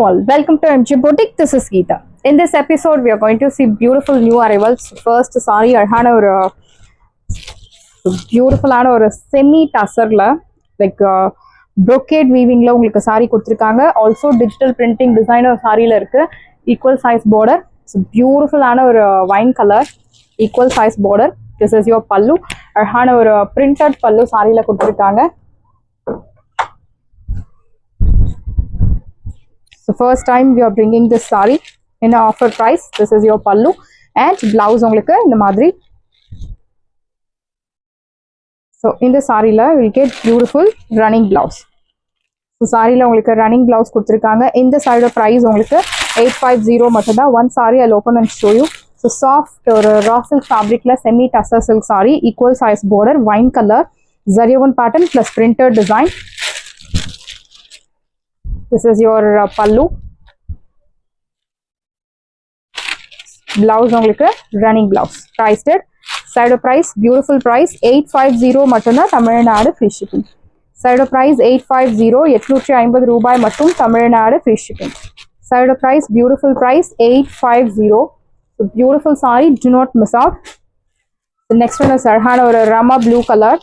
all, welcome to MG Boutique. This is Geeta. In this episode, we are going to see beautiful new arrivals. First, sorry, அழகான ஒரு பியூட்டிஃபுல்லான ஒரு semi டசர்ல like brocade weavingல உங்களுக்கு saree கொடுத்துருக்காங்க. Also digital printing designer சாரியில இருக்கு. Equal size border. பியூட்டிஃபுல்லான ஒரு wine colour equal size border. This is your pallu. அழகான ஒரு பிரிண்டட் பல்லு சாரியில கொடுத்துருக்காங்க. So first time we are bringing this saree in an offer price. This is your pallu and blouse உங்களுக்கு இந்த மாதிரி. So இந்த சாரில we'll get beautiful running blouse. So சாரில உங்களுக்கு running blouse கொடுத்திருக்காங்க. இந்த சாரியோட price உங்களுக்கு 850 மட்டும்தான். One saree I'll open and show you. So soft ஒரு raw silk fabricல semi tussar silk saree, equal size border, wine color, zari-woven pattern plus printed design. This is your pallu. Blouse உங்களுக்கு running blouse. Priced it. Side price, beautiful price 850 மட்டும்தான் Tamil Nadu free shipping. Side price 850 850 ரூபாய் மட்டும் Tamil Nadu free shipping. Side price, beautiful price 850. So beautiful saree, do not miss out. The next one is அழகான ஒரு rama blue color.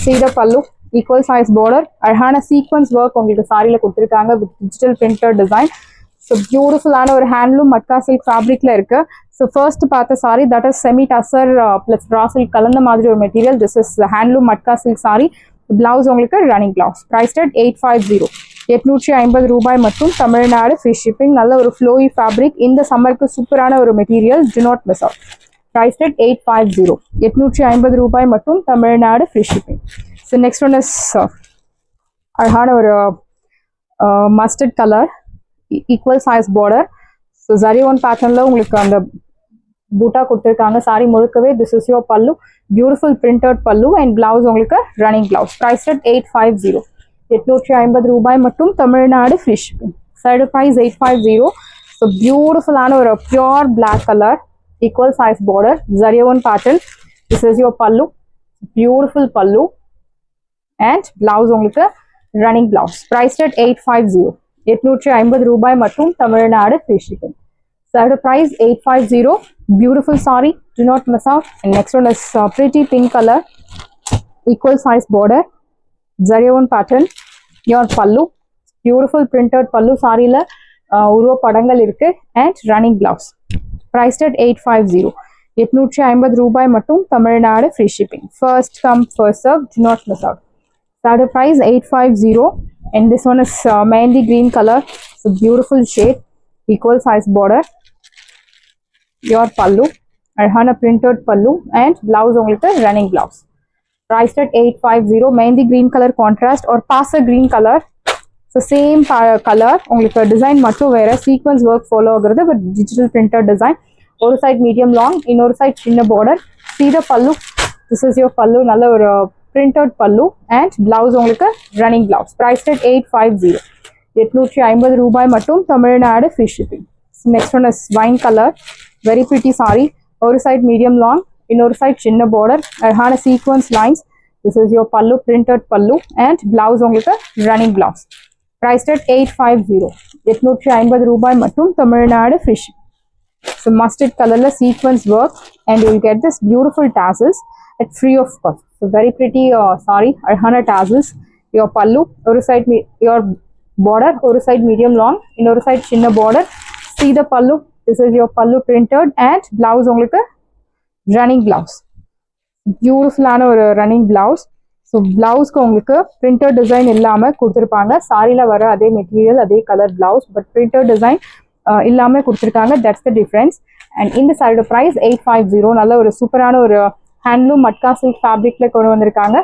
See the pallu. Equal size border, அழகான sequence work உங்களுக்கு சாரியில கொடுத்திருக்காங்க with digital printed design. So beautiful ஆன ஒரு handloom matka silk fabricல இருக்கு. So first பார்த்த saree that is semi tussar plus raw silk கலந்த மாதிரி ஒரு material. This is the handloom matka silk saree. Blouse உங்களுக்கு running blouse. Priced at 850. 850 ரூபாய் மட்டும் தமிழ்நாடு free shipping. நல்ல ஒரு flowy fabric. இந்த சம்மருக்கு சூப்பரான ஒரு material. Do not miss out. Priced at 850. 850 ரூபாய் மட்டும் Tamil Nadu free shipping. So next one is அழகான ஒரு mustard color, equal size border. So zari-woven patternல உங்களுக்கு அந்த பூட்டா கொடுத்திருக்காங்க சாரி முழுக்கவே. This is your pallu, beautiful printed pallu and blouse உங்களுக்கு running blouse. Priced at 850. 850 ரூபாய் மட்டும் Tamil Nadu free shipping. Side price 850. So beautiful ஆன ஒரு pure black color, equal size border, zari-woven pattern. This is your pallu, beautiful pallu. And blouse உங்களுக்கு running blouse. Priced at 850. 850 ரூபாய் மட்டும் Tamil Nadu free shipping. Side price 850. Beautiful saree. Do not miss out. And next one is pretty pink color. Equal size border. Zari-woven pattern. Your pallu. Beautiful printed pallu சாரியில உருவ படங்கள் இருக்கு. And running blouse. Priced at 850. 850 ரூபாய் மட்டும் Tamil Nadu free shipping. First come first serve. Do not miss out. Starter price 850 and this one is mehndi green color. So beautiful shade, equal size border. Your pallu, அழகான printed pallu and blouse உங்களுக்கு running blouse. Priced at 850. Mehndi green color contrast or pasa green color. So same color உங்களுக்கு design மட்டும் வேற sequence work follow ஆகுறது with digital printed design. ஒரு side medium long, இன்னொரு side சின்ன border. See the pallu. This is your pallu. நல்ல ஒரு printed pallu and blouse உங்களுக்கு running blouse. Priced at 850. 850 ரூபாய் மட்டும் Tamil Nadu free shipping. So next one is wine color, very pretty saree. ஒரு side medium long, இன்னொரு side சின்ன border, அழகான sequence lines. This is your pallu, printed pallu and blouse உங்களுக்கு running blouse. Priced at 850. 850 ரூபாய் மட்டும் Tamil Nadu free shipping. So mustard colorல sequence work and you will get this beautiful tassels at free of cost. So very pretty saree, அழகான tassels. Your pallu, ஒரு side your border, ஒரு side medium long, இன்னொரு side சின்ன border. See the pallu. This is your pallu printed and blouse உங்களுக்கு running blouse. Beautiful ஆன ஒரு running blouse. So பிளவுஸ்க்கு உங்களுக்கு printed design இல்லாம கொடுத்திருப்பாங்க. சாரில வர அதே மெட்டீரியல் அதே colour blouse but printed design இல்லாம கொடுத்திருக்காங்க. That's the difference. And இந்த சாரியோட price 850. நல்ல ஒரு சூப்பரான ஒரு handloom matka silk fabricல கொண்டு வந்திருக்காங்க.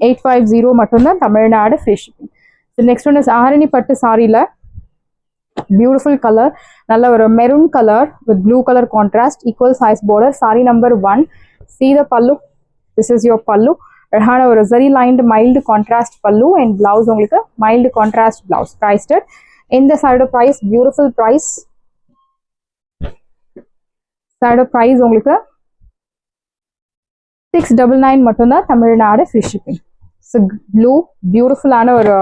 850 மட்டும்தான் Tamil Nadu free shipping. So next one is Arani பட்டு சாரில beautiful color, நல்ல ஒரு maroon color with blue color contrast, equal size border, saree number 1. See the pallu. This is your pallu. அழகான ஒரு zari lined mild contrast pallu and blouse உங்களுக்கு mild contrast blouse. Priced at இந்த சாரியோட price, beautiful price. சாரியோட price உங்களுக்கு 699 மட்டும்தான் Tamil Nadu free shipping. So blue, beautiful ஆன ஒரு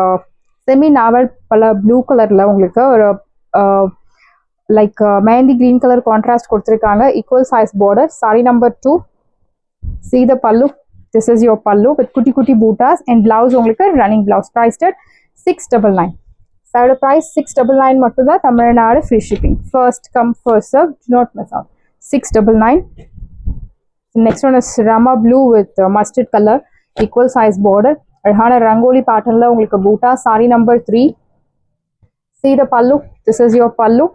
செமி நாவல் பல ப்ளூ கலரில் உங்களுக்கு ஒரு like mehndi green colour contrast கொடுத்துருக்காங்க. Equal size border. Sari number 2. See the pallu. This is your pallu with kutti kutti bootas and blouse உங்களுக்கு running blouse. Priced at 699. Side price 699 மட்டும் தான். Tamil Nadu free shipping. First come first serve. Do not miss out. 699. Next one is Rama blue with mustard color. Equal size border. அழகான ரங்கோலி பேட்டர்ன்ல உங்களுக்கு பூட்டா. Sari number 3. See the pallu. This is your pallu.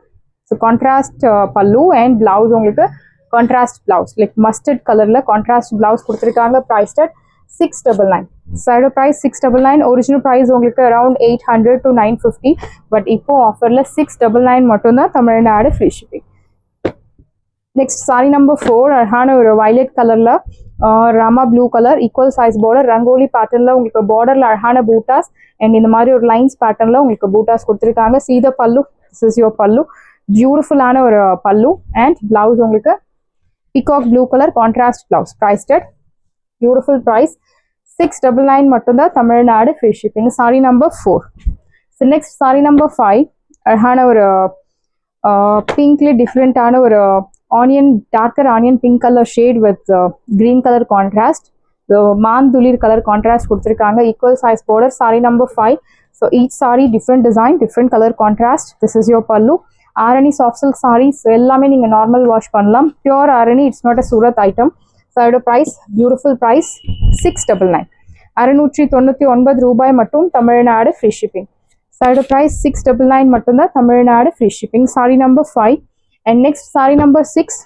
So contrast pallu and blouse உங்களுக்கு contrast blouse like mustard colorல contrast blouse கொடுத்திருக்காங்க. priced at 699. Side price 699. original price உங்களுக்கு around 800 to 950 but இப்போ ஆஃபர்ல 699 மட்டும் தான். Tamil Nadu free shipping. next saree number 4. அழகான ஒரு violet colorல Rama blue colour equal size border rangoli பேட்டர்ன்ல உங்களுக்கு பார்டர்ல அழகான பூட்டாஸ் அண்ட் இந்த மாதிரி ஒரு லைன்ஸ் பேட்டர்ன்ல உங்களுக்கு பூட்டாஸ் கொடுத்திருக்காங்க. see the pallu. this is your pallu. பியூட்டிஃபுல்லான ஒரு பல்லு அண்ட் பிளவுஸ் உங்களுக்கு peacock blue colour contrast blouse. priced at beautiful price 699 மட்டும் தான். Tamil Nadu free shipping. Sari number 4. so next sari number 5. அழகான ஒரு பிங்க்ல டிஃப்ரெண்டான ஒரு onion darker onion pink colour shade with green colour contrast மாந்துளிர் கலர் கான்ட்ராஸ்ட் கொடுத்துருக்காங்க. Equal size border. Sari number 5. so each saree different design different color contrast. this is your pallu. Arani soft silk saris எல்லாமே நீங்கள் normal wash பண்ணலாம். Pure Arani. It's not a Surat item. Side price beautiful price 699. 699 ரூபாய் மட்டும். Tamil Nadu free shipping. Side price 699 மட்டும்தான். Tamil Nadu free shipping. Sari number 5. And next sari number 6.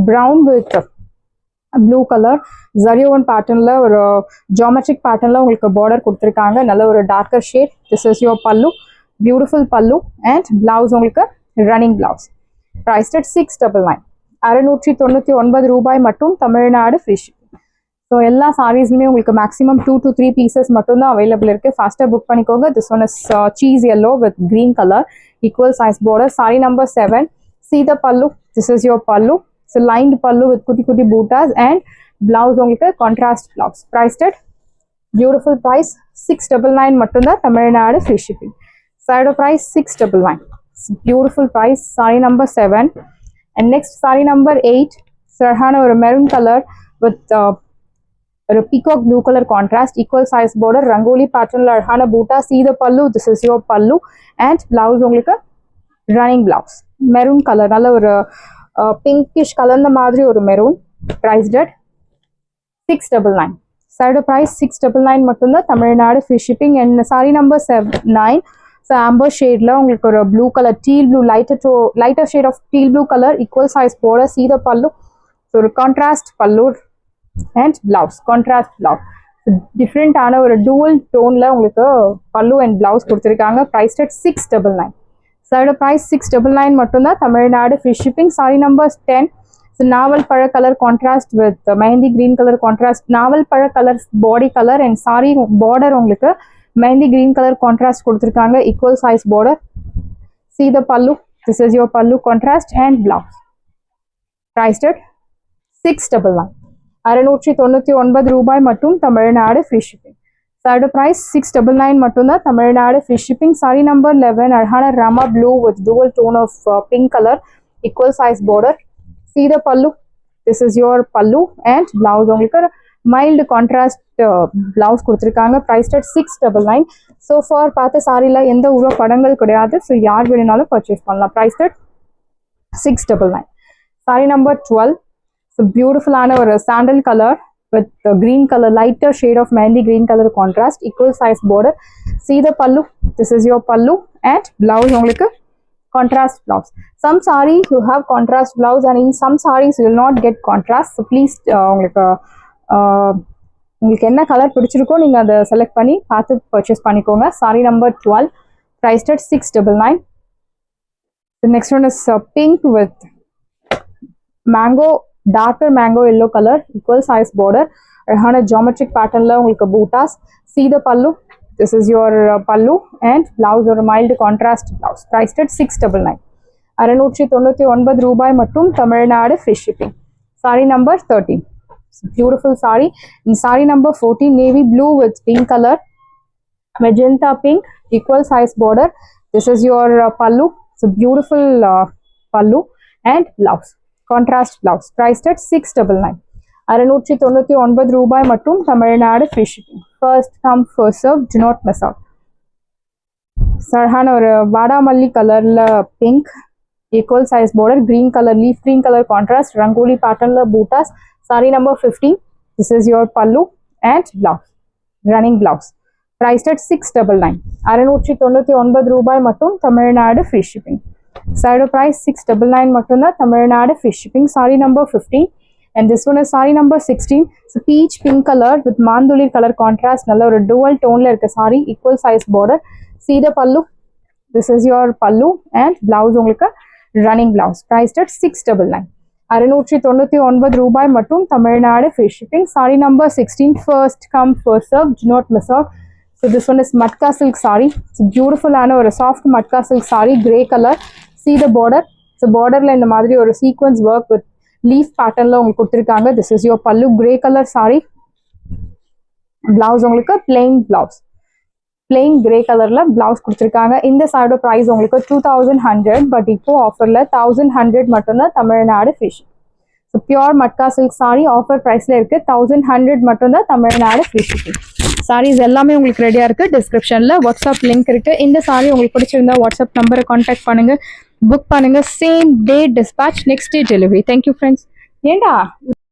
Brown with blue colour ஜரியோவன் பேட்டர்னில் ஒரு geometric பேட்டர்னில் உங்களுக்கு பார்டர் கொடுத்துருக்காங்க. நல்ல ஒரு darker shade. This is your pallu. Beautiful pallu and blouse உங்களுக்கு ரன்னிங் பிளவுஸ். priced at 699. 699 ரூபாய் மட்டும். Tamil Nadu free shipping. ஸோ எல்லா சாரீஸ்லையுமே உங்களுக்கு மேக்ஸிமம் 2 to 3 பீசஸ் மட்டும்தான் அவைலபிள் இருக்கு. ஃபாஸ்ட்டாக புக் பண்ணிக்கோங்க. This one is cheese yellow with green color equal size border. Sari number 7. see the pallu. this is your pallu. so lined pallu with kutti kutti bootas and blouse உங்களுக்கு contrast blouse. priced at beautiful price 699 மட்டும்தான். Tamil Nadu free shipping. side price 699. beautiful price. saree number 7. and next saree number 8. sarhana or maroon color with a peacock blue color contrast equal size border rangoli pattern la arhana boota. see the pallu. this is your pallu and blouse ungalku running blouse maroon color nalla or pinkish color na madri or maroon. priced at 699. side price 699 mattum da. Tamil Nadu free shipping. and saree number 9. so amber shade la உங்களுக்கு ஒரு blue color teal blue lighter shade of teal blue color equal size border. see the pallu. so ஒரு contrast pallu and blouse contrast blouse. different ஆன ஒரு dual tone ல உங்களுக்கு pallu and blouse கொடுத்திருக்காங்க. priced at 699. side price 699 மட்டும் தான். Tamil Nadu free shipping. saree number 10. so நாவல் பழ color contrast with mehndi green color contrast. நாவல் பழ color body color and saree border உங்களுக்கு மெஹந்தி green color contrast கொடுத்திருக்காங்க. equal size border. see the pallu. this is your pallu contrast and blouse. priced at 699. 699 ரூபாய் மட்டும். Tamil Nadu free shipping. side price 699 மட்டும் தான். Tamil Nadu free shipping. saree number 11. அழகான rama blue with dual tone of pink color equal size border. see the pallu. this is your pallu and blouse உங்களுக்கு mild contrast blouse கொடுத்துருக்காங்க. priced at 699. so far பார்த்த சாரியில் எந்த உருவ படங்கள் கிடையாது. So யார் வேணுனாலும் பர்ச்சேஸ் பண்ணலாம். priced at 699. saree number 12. so பியூட்டிஃபுல்லான ஒரு sandal colour with green color lighter shade of mehndi green color contrast equal size border. see the pallu. this is your pallu and blouse உங்களுக்கு contrast blouse. some sarees you have contrast blouse and in some sarees you will not get contrast. so please உங்களுக்கு என்ன colour பிடிச்சிருக்கோ நீங்கள் அதை select பண்ணி பார்த்து purchase பண்ணிக்கோங்க. Sorry number 12. priced at 699. the next one is pink with mango darker mango yellow color equal size border அழகான geometric patternல உங்களுக்கு buttas. see the pallu. this is your pallu and blouse ஒரு mild contrast blouse. priced at 699. 699 ரூபாய் மட்டும். Tamil Nadu free shipping. saree number 13. beautiful saree. in saree number 14. navy blue with pink color magenta pink, equal size border. This is your pallu. It's a beautiful pallu and blouse, contrast blouse, priced at 699. 699 ரூபாய் மட்டும். Tamil Nadu free shipping. First come first serve, do not miss out. சரஹான ஒரு வாடாமல்லி கலர்ல pink, equal size border, green color, leaf green color contrast, rangoli pattern la bootas. Sari number 15. This is your pallu and blouse, running blouse, priced at 699. 699 ரூபாய் மட்டும். Tamil Nadu free shipping. Side price 699 மட்டும் தான். Tamil Nadu free shipping. Sari number 15. And this one is sari number 16. It's a peach pink color with mandulir color contrast. நல்ல ஒரு dual tone la irukka saree, equal size border. See the pallu. This is your pallu and blouse உங்களுக்கு running blouse, priced at 699. 699 ரூபாய் மட்டும். Tamil Nadu free shipping. Saree number 16. First come first serve, do not miss out. So this one is matka silk saree. It's beautiful and a soft matka silk saree, grey color. See the border. So border la இந்த மாதிரி ஒரு sequence work with leaf pattern la உங்களுக்கு கொடுத்திருக்காங்க. This is your pallu, grey color saree. Blouse உங்களுக்கு plain blouse, plain grey color la blouse கொடுத்திருக்காங்க. இந்த side price உங்களுக்கு 2100, but இப்போ ஆஃபர்ல 1100 மட்டும் தான். Tamil Nadu free shipping. So pure matka silk saree offer பிரைஸ்ல இருக்கு. 1100 மட்டும் தான். Tamil Nadu free shipping. sarees எல்லாமே உங்களுக்கு ரெடியா இருக்கு. டிஸ்கிரிப்ஷன்ல வாட்ஸ்அப் லிங்க் இருக்கு. இந்த saree உங்களுக்கு பிடிச்சிருந்தா வாட்ஸ்அப் நம்பரை கான்டாக்ட் பண்ணுங்க, புக் பண்ணுங்க. Same day dispatch, next day delivery. Thank you friends. ஏண்டா